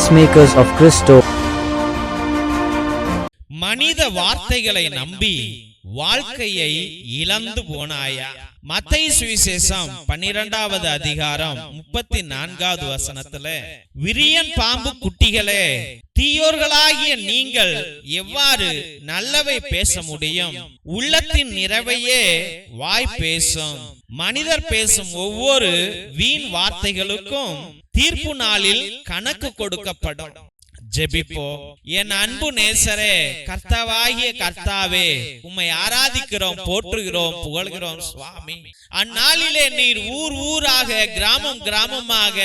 Peacemakers of Christo. மனித வார்த்தைகளை நம்பி வாழ்க்கையை இழந்து போனாயா? மத்தேயு சுவிசேஷம் 12வது அதிகாரம் 34வது வசனத்துல, விரியன் பாம்பு குட்டிகளே, தீயோர்களாகிய நீங்கள் எவ்வாறு நல்லவை பேச முடியும்? உள்ளத்தின் நிறைவையே வாய் பேசும். மனிதர் பேசும் ஒவ்வொரு வீண் வார்த்தைகளுக்கும் தீர்ப்பு நாளில் கணக்கு கொடுக்கப்படும். ஜெபிப்போ. என் அன்பு நேசரே, கர்த்தாவாகிய கர்த்தாவே, உம்மை ஆராதிக்கிறோம், போற்றுகிறோம், புகழ்கிறோம் சுவாமி. அந்நாளிலே நீர் ஊர் ஊராக, கிராமம் கிராமமாக,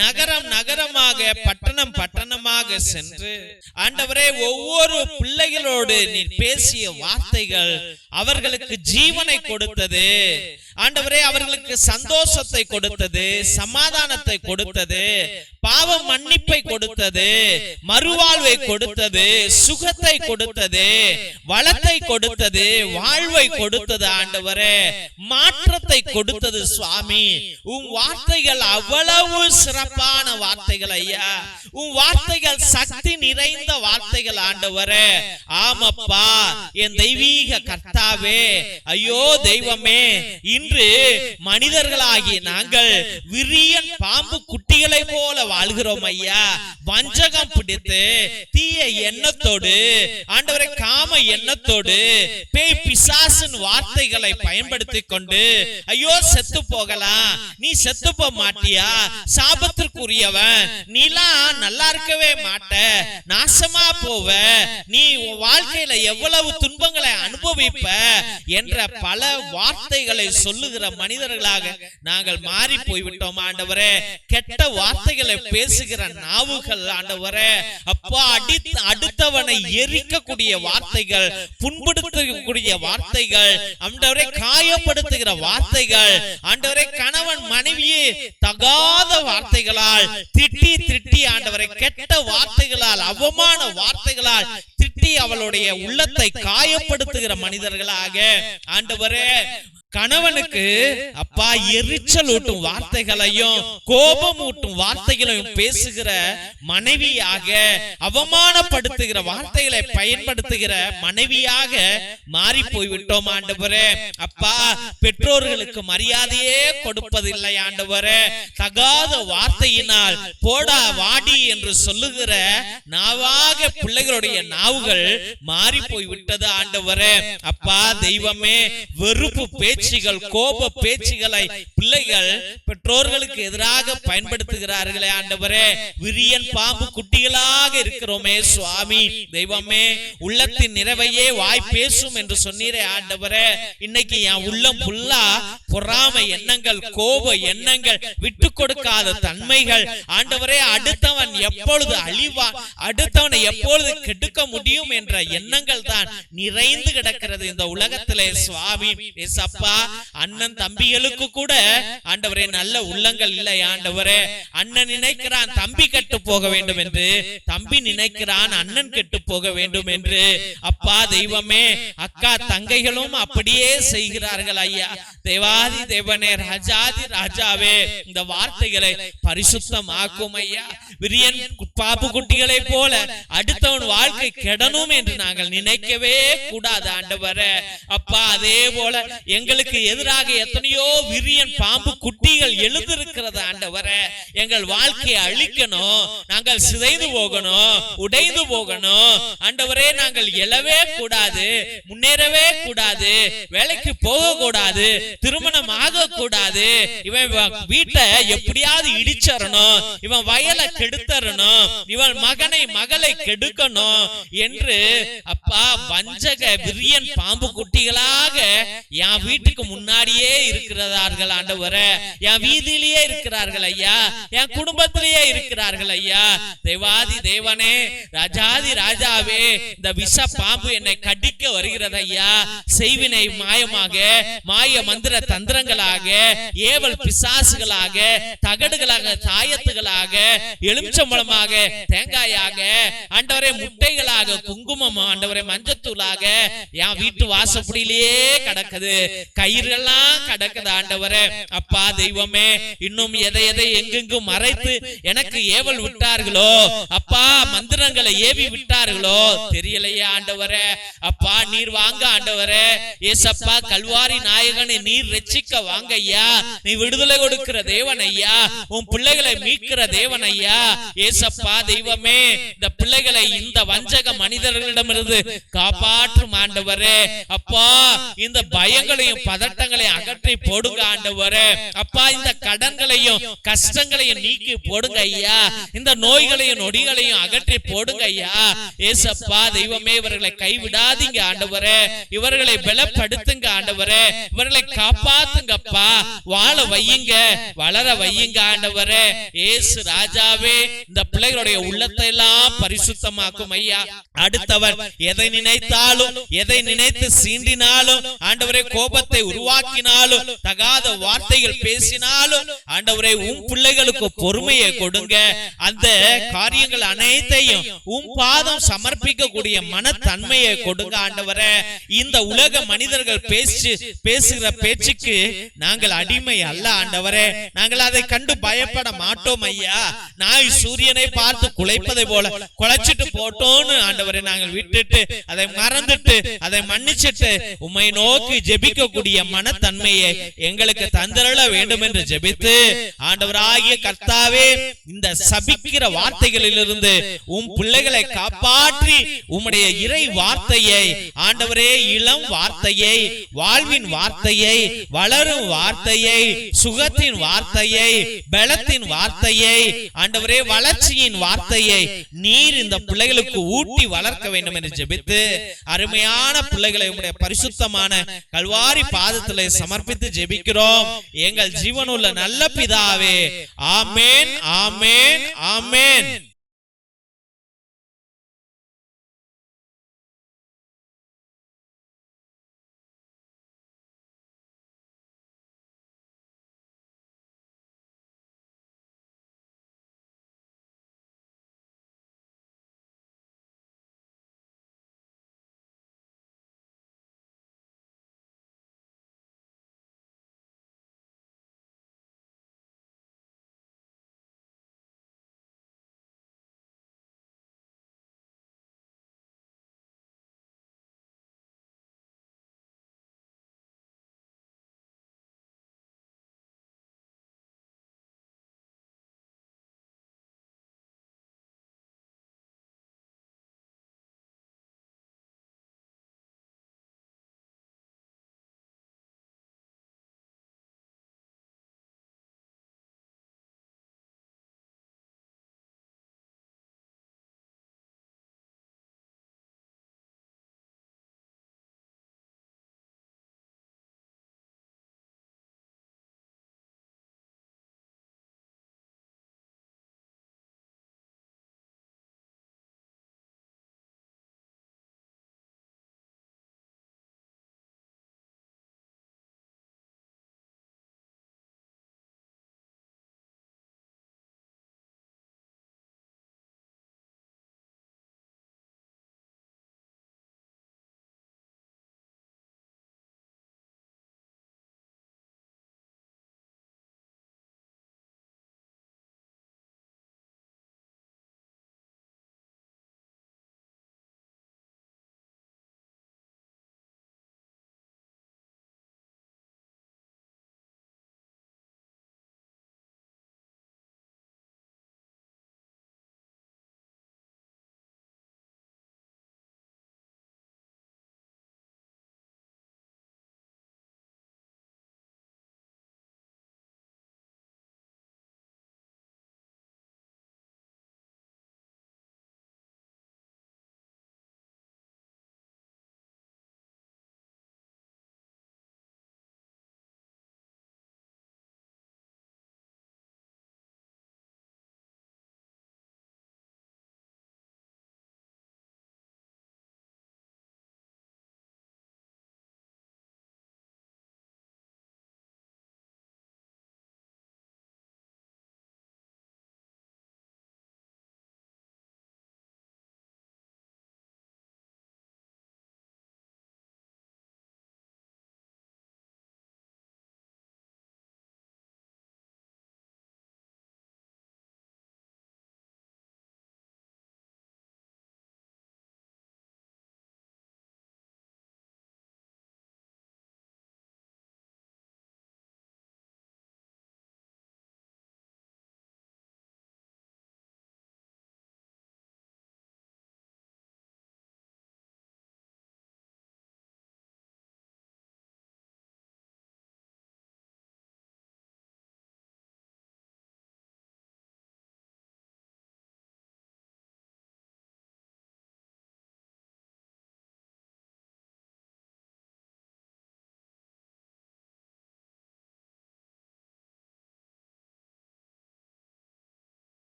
நகரம் நகரமாக, பட்டணம் பட்டணமாக சென்று ஆண்டவரே ஒவ்வொரு பிள்ளைகளோடு நீர் பேசிய வார்த்தைகள் அவர்களுக்கு ஜீவனை கொடுத்தது. ஆண்டவரே அவர்களுக்கு சந்தோஷத்தை கொடுத்தது, சமாதானத்தை கொடுத்தது, பாவ மன்னிப்பை கொடுத்தது, மறுவாழ்வை கொடுத்தது, சுகத்தை கொடுத்தது, வளத்தை கொடுத்தது, வாழ்வை கொடுத்தது. ஆண்டவரே மாற்றத்தை கொடுத்தது சுவாமி. உன் வார்த்தைகள் அவ்வளவு சிறப்பான வார்த்தைகள் ஐயா. உன் வார்த்தைகள் சக்தி நிறைந்த வார்த்தைகள் ஆண்டவரே. ஆமப்பா, என் தெய்வீக கர்த்தாவே, ஐயோ தெய்வமே, இன்று மனிதர்களாகி நாங்கள் விரியன் பாம்பு குட்டிகளை போல வாழ்கிறோம் ஐயா. வஞ்சகம் பிடித்து தீய எண்ணத்தோடு ஆண்டவரே, காம எண்ணத்தோடு பேய் பிசாசின் வார்த்தைகளை பயன்படுத்தி கொண்டு ஐயோ செத்து போகலாம், நீ செத்து போக மாட்டியா, சாபத்திற்குரியவன், நீலாம் நல்லா இருக்கவே மாட்ட, நாசமா போவ, நீ வாழ்க்கையில எவ்வளவு துன்பங்களை அனுபவிப்ப என்ற பல வார்த்தைகளை சொல்லுகிற மனிதர்களாக நாங்கள் மாறி போய்விட்டோம் ஆண்டவரே. கெட்ட வார்த்தைகளை பேசுகிற நாவுகள் ஆண்டவரே, அப்பா, அடுத்தவனை எரிக்கக்கூடிய வார்த்தைகள், புண்படுத்தக்கூடிய வார்த்தைகள் ஆண்டவரே, காயப்படுத்துகிற வார்த்தைகள் ஆண்டவரே, கணவன் மனைவியே தகாத வார்த்தைகளால் திட்டி திட்டி ஆண்டவரை, கெட்ட வார்த்தைகளால், அவமான வார்த்தைகளால் திட்டி அவளுடைய உள்ளத்தை காயப்படுத்துகிற மனிதர்களாக ஆண்டவரே, கணவனுக்கு அப்பா எரிச்சல் ஊட்டும் வார்த்தைகளையும் கோபம் ஊட்டும் வார்த்தைகளையும் பேசுகிற மனைவியாக, அவமானப்படுத்துகிற வார்த்தைகளை பயன்படுத்துகிற மனைவியாக மாறி போய்விட்டோம் ஆண்டவரே. அப்பா, பெற்றோர்களுக்கு மரியாதையே கொடுப்பதில்லை ஆண்டவரே. தகாத வார்த்தையினால் போடா வாடி என்று சொல்லுகிற நாவாக பிள்ளைகளுடைய நாவுகள் மாறி போய்விட்டது ஆண்டவரே. அப்பா தெய்வமே, வெறுப்பு பேச்சுகள், கோப பேச்சுகளை பிள்ளைகள் பெற்றோர்களுக்கு எதிராக பயன்படுத்துகிறார்களே ஆண்டவரே. விரியன் பாம்பு குட்டிகளாக இருக்கிறோமே சுவாமி. தெய்வமே, உள்ளத்தின் நிறைவையே வாய் பேசும் என்று சொன்னீரே ஆண்டவரே. இன்னைக்கு என் உள்ளம் ஃபுல்லா பொறாமை எண்ணங்கள், கோப எண்ணங்கள், விட்டு கொடுக்காத தன்மைகள் ஆண்டவரே, அடுத்தவன் எப்பொழுது அழிவான், அடுத்தவனை எப்பொழுது கெடுக்க முடியும் என்ற எண்ணங்கள் தான் நிறைந்து கிடக்கிறது இந்த உலகத்திலே சுவாமி. ஏசப்பா, அண்ணன் தம்பிகளுக்கு கூட ஆண்டவரே நல்ல உள்ளங்கள் இல்லை ஆண்டவரே. அண்ணன் நினைக்கிறான் தம்பி கெட்டு போக வேண்டும் என்று, தம்பி நினைக்கிறான் அண்ணன் கெட்டு போக வேண்டும் என்று. அப்பா தெய்வமே, அக்கா தங்கைகளும் அப்படியே செய்கிறார்கள் ஐயா. தேவாதி தேவனே, ராஜாதி ராஜாவே, இந்த வார்த்தைகளை பரிசுத்தமாக்கும் ஐயா. விரியன் பாம்பு குட்டிகளை போல அடுத்தவன் வாழ்க்கை கெடணும் என்று நாங்கள் நினைக்கவே கூடாது ஆண்டவரே. அப்பா, அதே போல எங்களுக்கு எதிராக எத்தனையோ விரியன் பாம்பு குட்டிகள் எழுந்திருக்கிறது ஆண்டவரே. எங்கள் வாழ்க்கையை அழிக்கணும், நாங்கள் சிதைந்து போகணும், உடைந்து போகணும் ஆண்டவரே. நாங்கள் எழவே கூடாது, முன்னேறவே கூடாது, வேலைக்கு போக கூடாது, திருமணம் ஆக கூடாது, இவன் வீட்டை எப்படியாவது இடிச்சறணும், இவன் வயலை கெடுத்தரணும், இவன் மகனை மகளை கெடுக்கணும் என்று அப்பா வஞ்சக விரியன் பாம்பு குட்டிகளாக என் வீட்டுக்கு முன்னாடியே இருக்கிறார்கள் ஆண்டவரே. என் வீதியிலேயே இருக்கிறார்கள் ஐயா, என் குடும்பத்திலேயே இருக்கிறார்கள் ஐயா. தேவாதி தேவனே, ராஜாதி ராஜாவே, இந்த விஷ பாம்பு என்னை கடிக்க வருகிறது ஐயா. செய்வினை மாயமாக, மாய மந்திர தந்திரங்களாக, ஏவல் பிசாசுகளாக, தகடுகளாக, தாயத்துகளாக, எலுமிச்சம்பழமாக, தேங்காயாக, ஆண்டவரே முட்டைகளாக, குங்குமம், ஆண்டவரே மஞ்சத்தூளாக என் வீட்டு வாசப்படியிலேயே கிடக்குது, கயிறுலாம் கிடக்குது ஆண்டவரே. அப்பா தெய்வமே, இன்னும் எதை எதை எங்கெங்கும் மறைத்து எனக்கு ஏவல் விட்டார்களோ அப்பா, மந்திரங்களை ஏவி விட்டார்களோ தெரியலையே ஆண்டவரே. அப்பா நீர் வாங்க ஆண்டவரே. ஏசப்பா கல்வாரி நாயகனை நீர் ரட்சிக்க வாங்க ஐயா. நீ விடுதலை கொடுக்கிற தேவன் ஐயா, உன் பிள்ளைகளை மீட்கிற தேவன் ஐயா. ஏசப்பா தெய்வமே, இந்த பிள்ளைகளை இந்த வஞ்சக மனிதர்களிடமிருந்து காப்பாற்றும் ஆண்டவரே. அப்பா இந்த பயங்களையும் பதட்டங்களையும் அகற்றி போடுங்க ஆண்டவரே. அப்பா இந்த கடன்களையும் கஷ்டங்களையும் நீக்கி போடுங்க ஐயா. இந்த நோய்களையும் நொடிகளையும் அகற்றி போடுங்க ஐயா. ஏசப்பா தெய்வமே, இவர்களை கைவிடாதீங்க ஆண்டவரே. இவர்களை பலப்படுத்துங்க ஆண்டவரே. இவர்களை காப்பாத்துங்கப்பா. வாழ வையுங்க, வளர வையுங்க ஆண்டவரே. ஏசு ராஜாவே, இந்த பிள்ளைகளுடைய உள்ளத்தை எல்லாம் பரிசுத்தமாக்கும் ஐயா. அடுத்தவர் எதை நினைத்தாலும், எதை நினைத்து சீண்டினாலும் ஆண்டவரே, கோபத்தை உருவாக்கினாலும், தகாத வார்த்தைகள் பேசினாலும் ஆண்டவரே, உம் பிள்ளைகளுக்கு பொறுமையை கொடுங்க. அந்த காரியங்கள் அனைத்தையும் உம் பாதம் சமர்ப்பிக்க கூடிய மனத்தன்மையை கொடுங்க ஆண்டவரே. இந்த உலக மனிதர்கள் பேசுகிற பேச்சுக்கு நாங்கள் அடிமை அல்ல ஆண்டவரே. நாங்கள் அதை கண்டு பயப்பட மாட்டோம் ஐயா. நாய் சூரியனை பார்த்து குலைப்பதை போல குலைச்சிட்டு போட்டோன்னு ஆண்டவரை நாங்கள் விட்டுட்டு அதை மறந்துட்டு அதை மன்னிச்சிட்டு உம்மை நோக்கி ஜெபிக்க கூடிய மனத்தன்மையை எங்களுக்கு தந்தரள வேண்டும் என்று ஜெபித்து, ஆண்டவராகிய கர்த்தாவே, இந்த சபிக்கிற வார்த்தைகளிலிருந்து உம் பிள்ளைகளை காப்பாற்றி உம்முடைய இறை வார்த்தையை ஆண்டவரே, இளம் வார்த்தையை, வாழ்வின் வார்த்தையை, வளரும் வார்த்தையை, சுகத்தின் வார்த்தையை, பலத்தின் வார்த்தையை, ஆண்டவரே வளர்ச்சியின் வார்த்தையை நீர் இந்த பிள்ளைகளுக்கு ஊட்டி வளர்க்க வேண்டும் என்று ஜெபித்து, அருமையான பிள்ளைகளை உம்முடைய பரிசுத்தமான கல்வாரி பாதத்திலே சமர்ப்பித்து ஜெபிக்கிறோம் எங்கள் ஜீவனுள்ள நல்ல பிதாவே. ஆமென், ஆமென், ஆமென்.